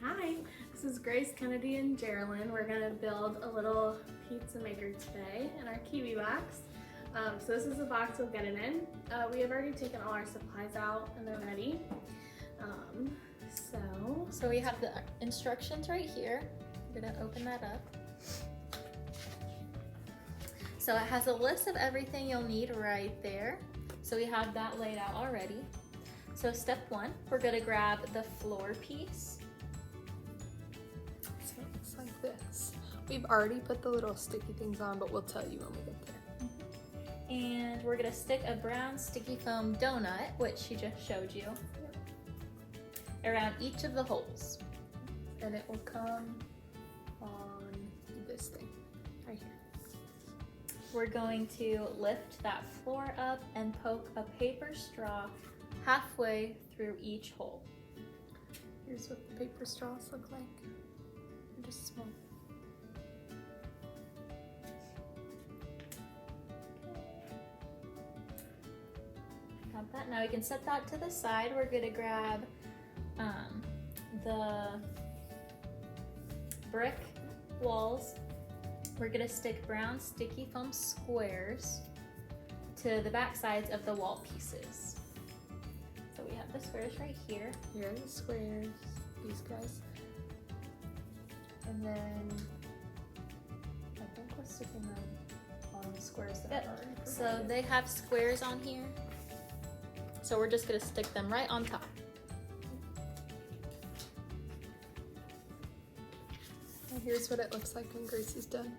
Hi, this is Grace, Kennedy, and Geraldine. We're going to build a little pizza maker today in our Kiwi box. So this is the box we'll get it in. We have already taken all our supplies out and they're ready. So we have the instructions right here. We're gonna open that up. So it has a list of everything you'll need right there. So we have that laid out already. So step one, we're gonna grab the floor piece. So it looks like this. We've already put the little sticky things on, but we'll tell you when we get there. And we're gonna stick a brown sticky foam donut, which she just showed you, around each of the holes. And it will come on this thing right here. We're going to lift that floor up and poke a paper straw halfway through each hole. Here's what the paper straws look like. They're just small. Got that. Now we can set that to the side. We're gonna grab the brick walls. We're gonna stick brown sticky foam squares to the back sides of the wall pieces. So we have the squares right here. Here are the squares, these guys. And then I think we're sticking them on the squares that are already provided. So they have squares on here. So we're just gonna stick them right on top. And here's what it looks like when Grace is done.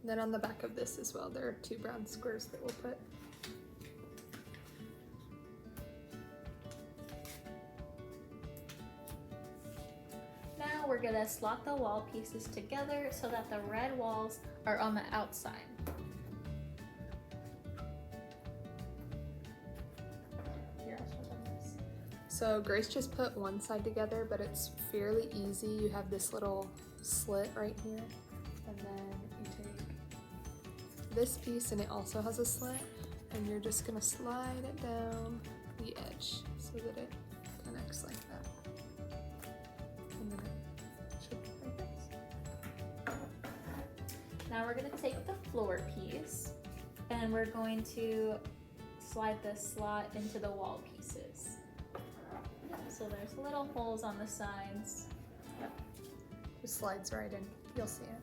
And then on the back of this as well, there are 2 brown squares that we'll put. Now we're gonna slot the wall pieces together so that the red walls are on the outside. Here, I'll show them this. So Grace just put one side together, but it's fairly easy. You have this little slit right here, and then you take this piece, and it also has a slit, and you're just gonna slide it down the edge so that it connects like that. And then it should be like this. Now we're gonna take the floor piece and we're going to slide the slot into the wall pieces. So there's little holes on the sides. Just slides right in. You'll see it.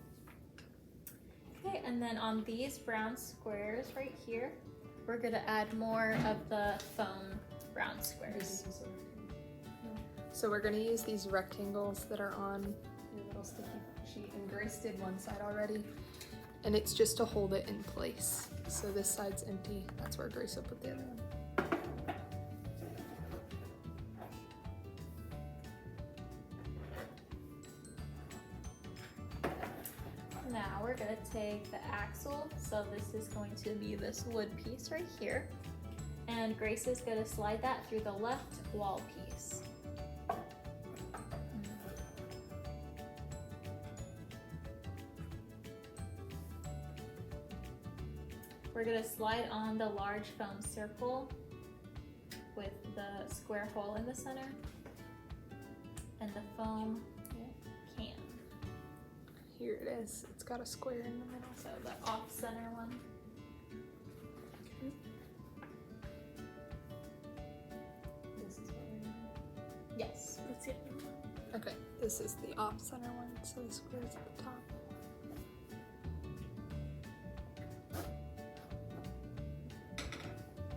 Okay, and then on these brown squares right here, we're gonna add more of the foam brown squares. So we're gonna use these rectangles that are on your little sticky sheet, and Grace did one side already, and it's just to hold it in place. So this side's empty, that's where Grace will put the other one. Now we're gonna take the axle, so this is going to be this wood piece right here, and Grace is gonna slide that through the left wall piece. We're gonna slide on the large foam circle with the square hole in the center and the foam can. Here it is, it's got a square in the middle. So the off-center one. This is what we're doing. Yes. Let's see. Okay, this is the off-center one, so the square's at the top.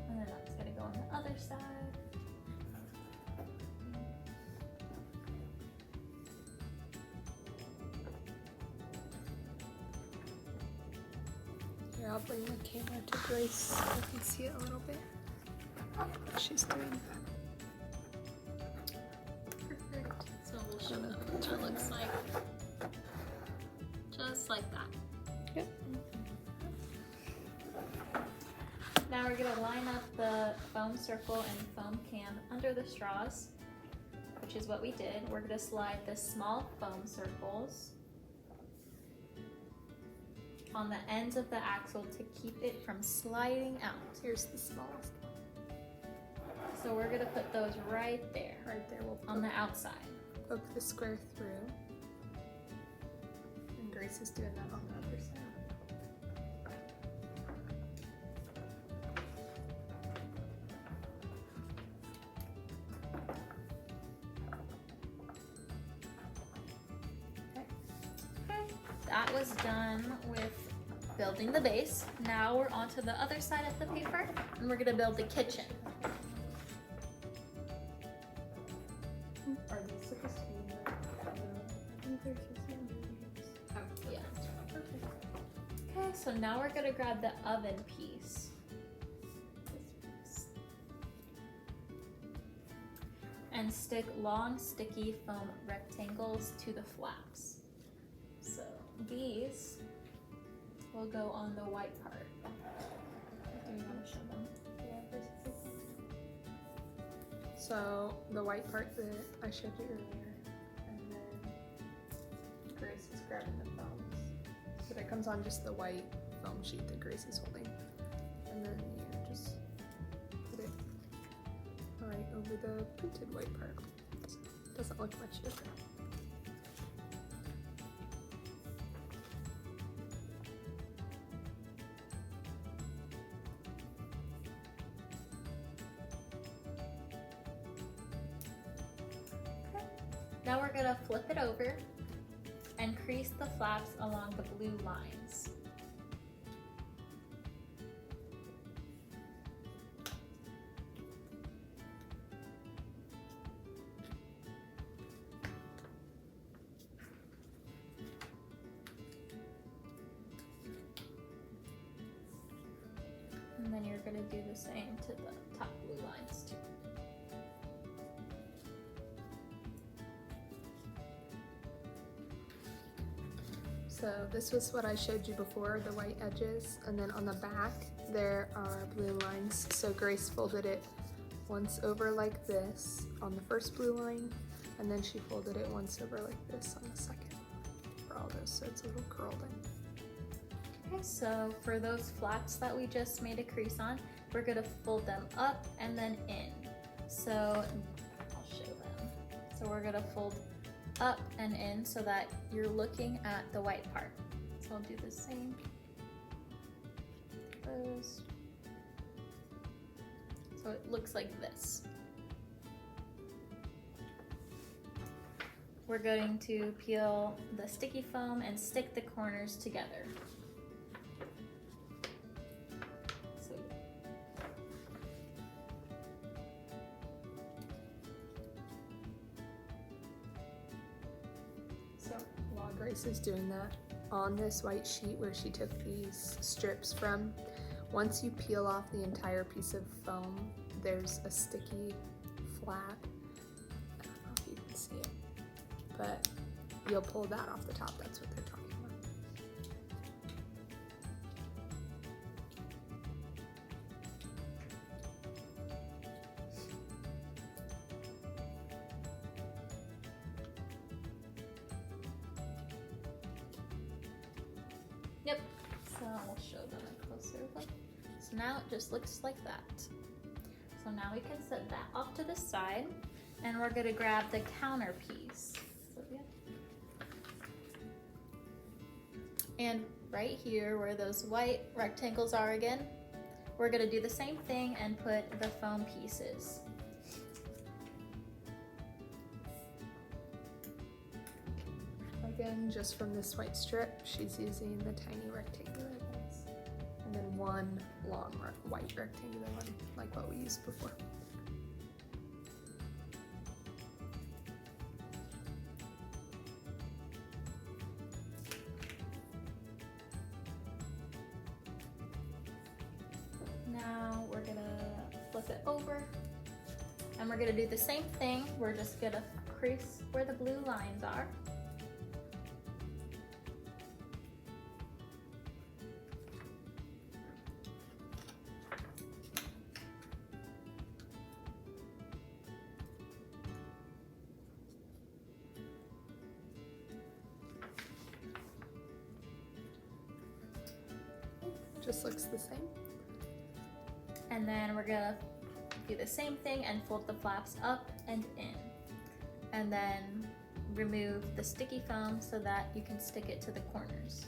And then that's gonna go on the other side. Here, I'll bring the camera to Grace so you can see it a little bit. What she's doing. Perfect. So we'll show I'm them gonna what turn it looks her. like. Just like that. Yep. Now we're gonna line up the foam circle and foam can under the straws, which is what we did. We're gonna slide the small foam circles on the ends of the axle to keep it from sliding out. Here's the smallest. So we're gonna put those right there, Right there, we'll on the outside. poke the square through. And Grace is doing that on the other side. Okay, that was done with building the base. Now we're on to the other side of the paper, and we're gonna build the kitchen. Are these supposed to be in the I think they're supposed to be in the leaves. Oh, Yeah. perfect. Okay, so now we're gonna grab the oven piece. And stick long sticky foam rectangles to the flaps. So these will go on the white part. Do you want to show them? So the white part that I showed you earlier, and then Grace is grabbing the foams. But it comes on just the white foam sheet that Grace is holding. And then you just put it right over the printed white part. So it doesn't look much different. Now we're gonna flip it over and crease the flaps along the blue lines. And then you're gonna do the same to the top blue lines too. So this was what I showed you before, the white edges, and then on the back there are blue lines. So Grace folded it once over like this on the first blue line, and then she folded it once over like this on the second for all those, so it's a little curled in. Okay, so for those flaps that we just made a crease on, we're gonna fold them up and then in. So I'll show them. So we're gonna fold up and in so that you're looking at the white part. So I'll do the same. Those. So it looks like this. We're going to peel the sticky foam and stick the corners together. So while Grace is doing that, on this white sheet where she took these strips from, once you peel off the entire piece of foam, there's a sticky flap. I don't know if you can see it, but you'll pull that off the top. That's what they're talking about. Yep, so I'll show them a closer look. So now it just looks like that. So now we can set that off to the side, and we're gonna grab the counter piece. And right here where those white rectangles are again, we're gonna do the same thing and put the foam pieces. Again, just from this white strip, she's using the tiny rectangular ones. And then one long white rectangular one, like what we used before. Now we're gonna flip it over, and we're gonna do the same thing. We're just gonna crease where the blue lines are. just looks the same. And then we're gonna do the same thing and fold the flaps up and in. And then remove the sticky foam so that you can stick it to the corners.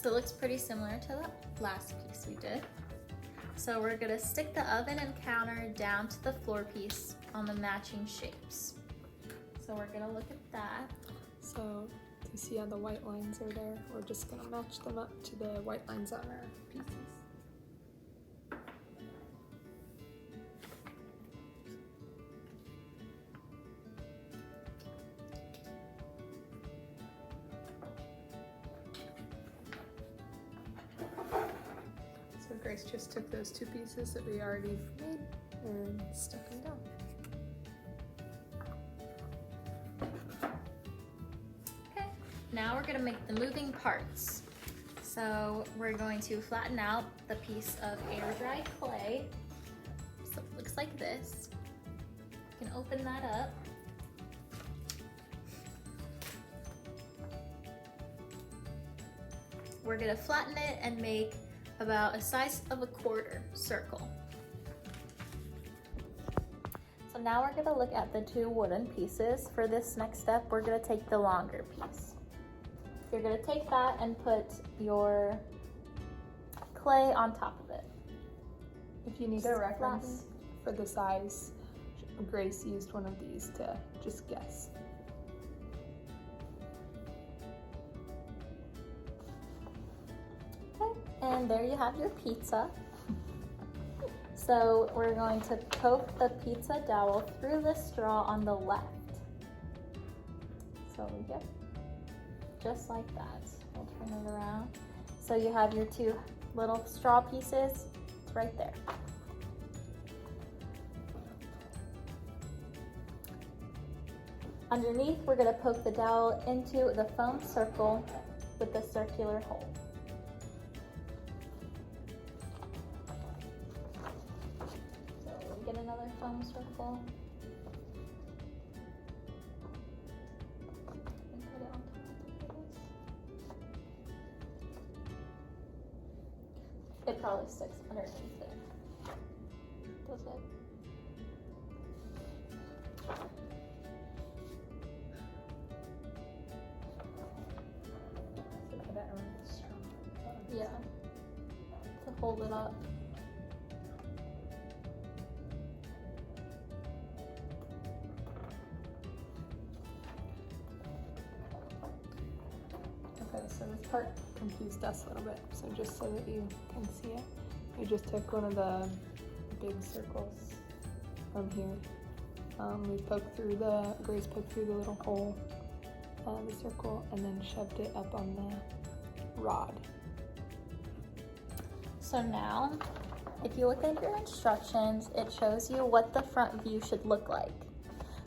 So it looks pretty similar to the last piece we did. So we're gonna stick the oven and counter down to the floor piece on the matching shapes. So we're gonna look at that. So you see how the white lines are there? We're just gonna match them up to the white lines on our pieces. So Grace just took those two pieces that we already made and stuck them down. Okay, now we're gonna make the moving parts. So we're going to flatten out the piece of air dry clay. So it looks like this. You can open that up. We're gonna flatten it and make about a size of a quarter circle. So now we're gonna look at the two wooden pieces. For this next step, we're gonna take the longer piece. You're gonna take that and put your clay on top of it. If you need a reference for the size, Grace used one of these to just guess. Okay, and there you have your pizza. So we're going to poke the pizza dowel through the straw on the left. So yep, just like that. We'll turn it around. So you have your two little straw pieces. It's right there. Underneath, we're going to poke the dowel into the foam circle with the circular hole. So we get another foam circle. And put it on top of this. It probably sticks underneath it. Does it? Yeah, to hold it up. Okay, so this part confused us a little bit. So just so that you can see it, we just took one of the big circles from here. Grace poked through the little hole, the circle, and then shoved it up on the rod. So now, if you look at your instructions, it shows you what the front view should look like.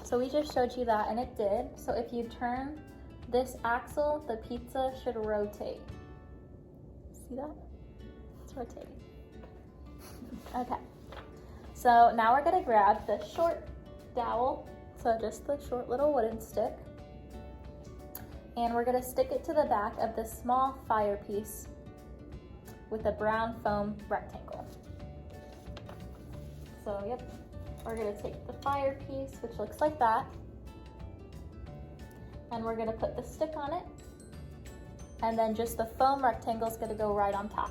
So we just showed you that, and it did. So if you turn this axle, the pizza should rotate. See that? It's rotating. Okay. So now we're gonna grab the short dowel, so just the short little wooden stick, and we're gonna stick it to the back of the small fire piece with a brown foam rectangle. So yep, we're gonna take the fire piece, which looks like that, and we're gonna put the stick on it, and then just the foam rectangle is gonna go right on top.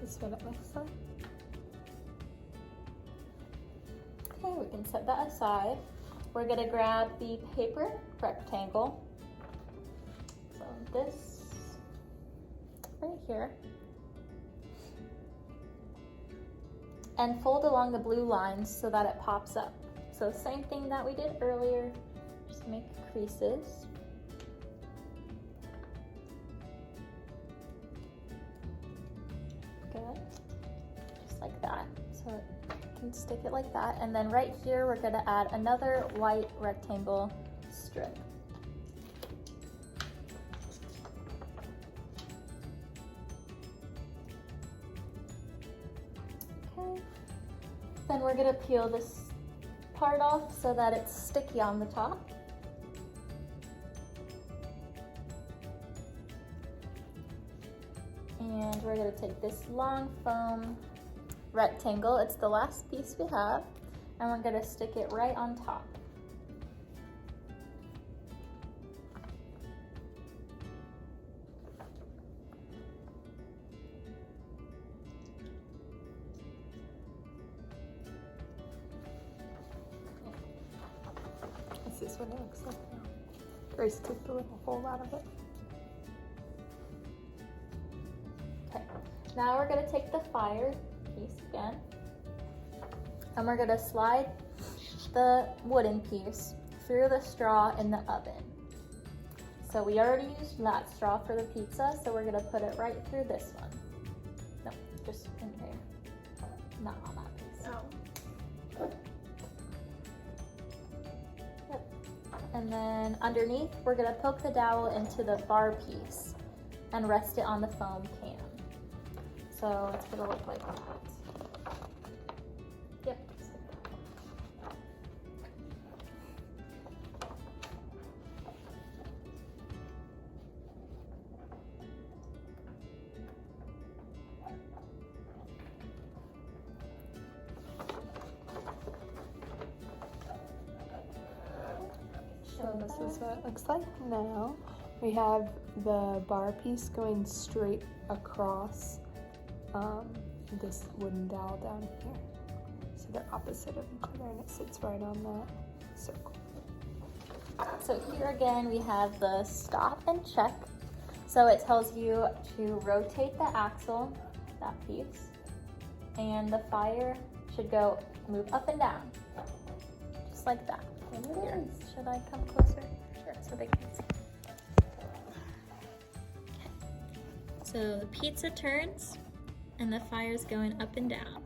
This is what it looks like. Okay, we can set that aside. We're gonna grab the paper rectangle. So this right here. And fold along the blue lines so that it pops up. So same thing that we did earlier, just make creases. Good. Just like that. So you can stick it like that. And then right here, we're gonna add another white rectangle strip. Okay. Then we're gonna peel this part off so that it's sticky on the top. And we're gonna take this long foam rectangle, it's the last piece we have, and we're gonna stick it right on top. This is what it looks like now. Grace took the little hole out of it. Okay, now we're gonna take the fire piece again, and we're gonna slide the wooden piece through the straw in the oven. So we already used that straw for the pizza, so we're gonna put it right through this one. No, just in there, not on that piece. Oh. Yep. And then underneath, we're gonna poke the dowel into the bar piece and rest it on the foam can. So it's gonna look like that. Yep. So this is what it looks like now. We have the bar piece going straight across this wooden dowel down here. So they're opposite of each other and it sits right on that circle. So here again, we have the stop and check. So it tells you to rotate the axle, that piece, and the fire should move up and down, just like that. Here. Should I come closer? Sure. So they can see. Okay. So the pizza turns and the fire's going up and down.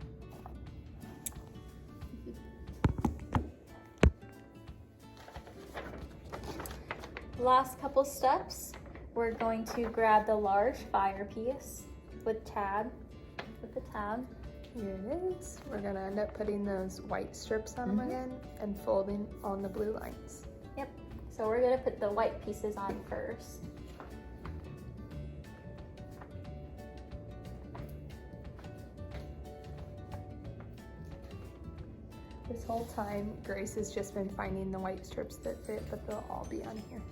Last couple steps, we're going to grab the large fire piece with the tab. Here it is. We're gonna end up putting those white strips on them again and folding on the blue lines. Yep. So we're gonna put the white pieces on first. This whole time, Grace has just been finding the white strips that fit, but they'll all be on here.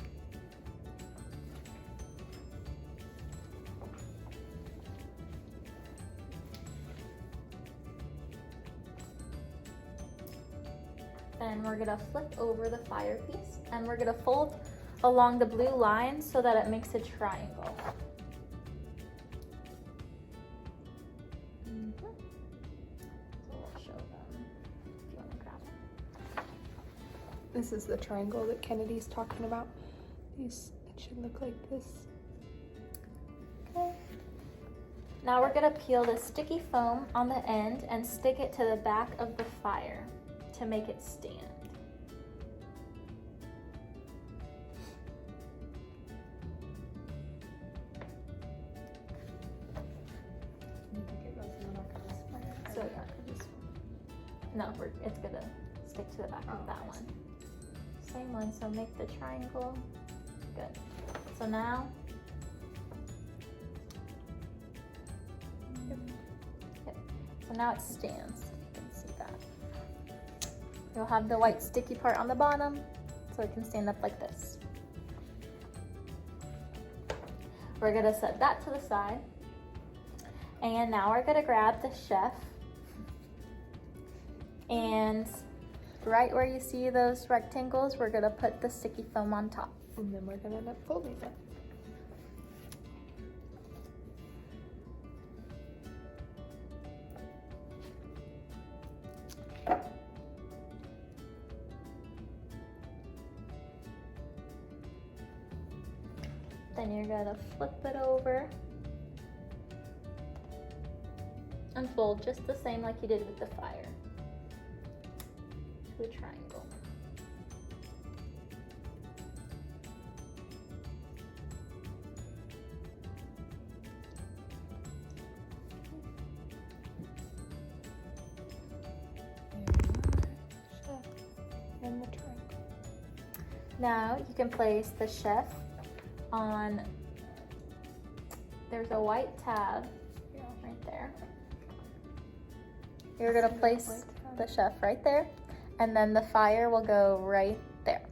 Then we're gonna flip over the fire piece and we're gonna fold along the blue line so that it makes a triangle. So we'll show them if you wanna grab it. This is the triangle that Kennedy's talking about. It should look like this. Okay. Now we're gonna peel the sticky foam on the end and stick it to the back of the fire to make it stand. So yeah, it's gonna stick to the back of that one. Same one, so make the triangle. Good. So now, yep. So now it stands. You can see that. You'll have the white sticky part on the bottom, so it can stand up like this. We're gonna set that to the side. And now we're gonna grab the chef. And right where you see those rectangles, we're gonna put the sticky foam on top. And then we're gonna end up folding it. Then you're gonna flip it over. unfold just the same like you did with the fire to a triangle. And the triangle. Now you can place the chef on, there's a white tab right there. You're gonna place the chef right there, and then the fire will go right there.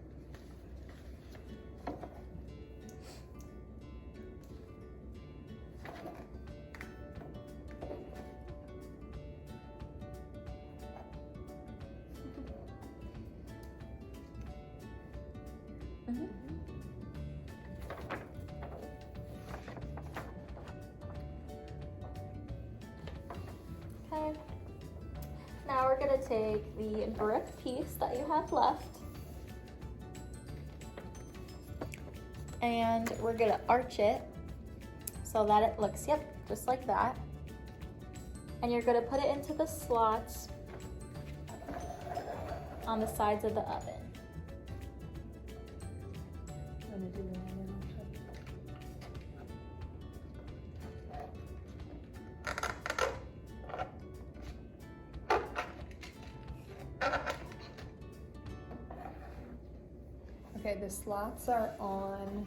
Okay. Now we're gonna take the brick piece that you have left, and we're gonna arch it so that it looks, yep, just like that. And you're gonna put it into the slots on the sides of the oven. Okay, the slots are on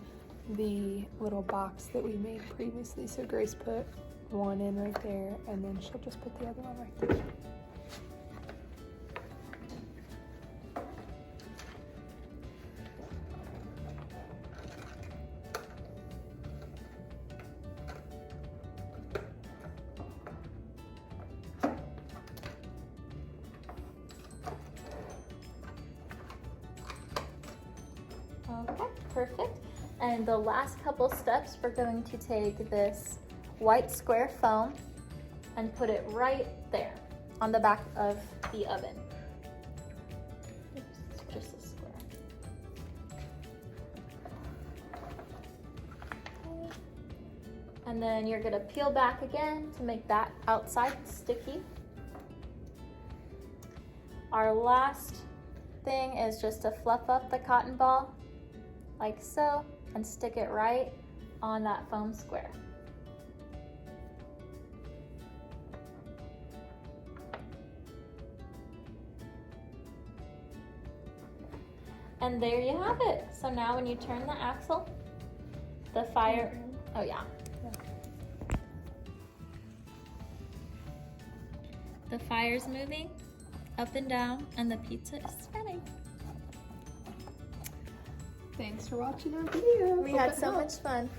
the little box that we made previously. So Grace put one in right there, and then she'll just put the other one right there. Okay, perfect. And the last couple steps, we're going to take this white square foam and put it right there on the back of the oven. Oops, just a square. Okay. And then you're gonna peel back again to make that outside sticky. Our last thing is just to fluff up the cotton ball like so, and stick it right on that foam square. And there you have it. So now when you turn the axle, the fire, oh yeah. The fire's moving up and down, and the pizza is spinning. Thanks for watching our video. We had so much fun.